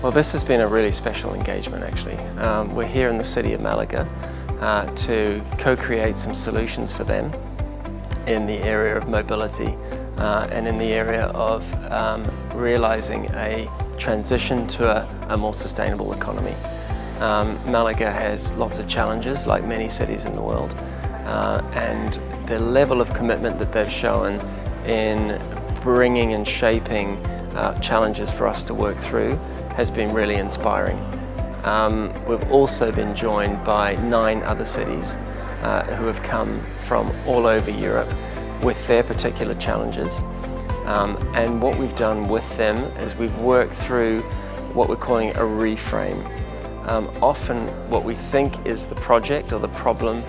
Well, this has been a really special engagement actually. We're here in the city of Malaga to co-create some solutions for them in the area of mobility and in the area of realising a transition to a more sustainable economy. Malaga has lots of challenges like many cities in the world, and the level of commitment that they've shown in bringing and shaping challenges for us to work through has been really inspiring. We've also been joined by 9 other cities who have come from all over Europe with their particular challenges. And what we've done with them is we've worked through what we're calling a reframe. Often what we think is the project or the problem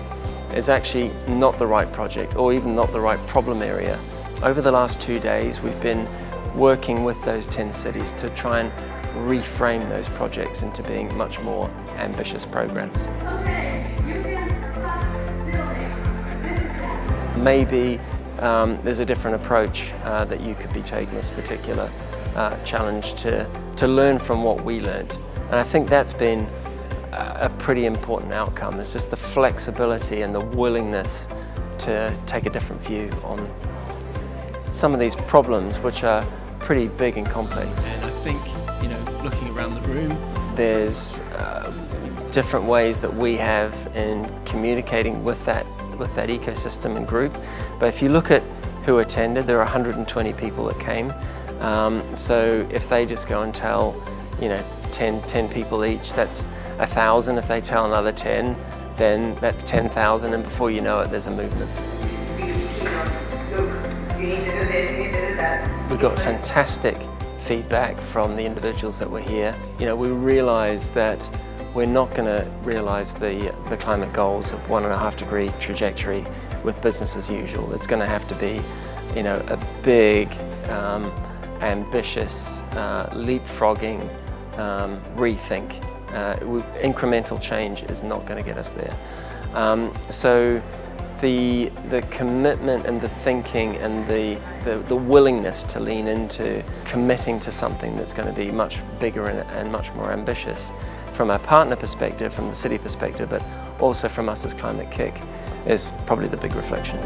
is actually not the right project or even not the right problem area. Over the last 2 days we've been working with those 10 cities to try and reframe those projects into being much more ambitious programs. Maybe there's a different approach that you could be taking this particular challenge to learn from what we learned. And I think that's been a pretty important outcome. It's just the flexibility and the willingness to take a different view on some of these problems which are pretty big and complex. And I think, you know, looking around the room, there's different ways that we have in communicating with that ecosystem and group. But if you look at who attended, there are 120 people that came. So if they just go and tell, you know, 10 people each, that's 1,000. If they tell another 10, then that's 10,000, and before you know it, there's a movement. We got fantastic feedback from the individuals that were here. You know, we realised that we're not going to realise the climate goals of 1.5 degree trajectory with business as usual. It's going to have to be, you know, a big, ambitious, leapfrogging rethink. Incremental change is not going to get us there. So the commitment and the thinking and the willingness to lean into committing to something that's going to be much bigger and much more ambitious from a partner perspective, from the city perspective, but also from us as Climate-KIC is probably the big reflection.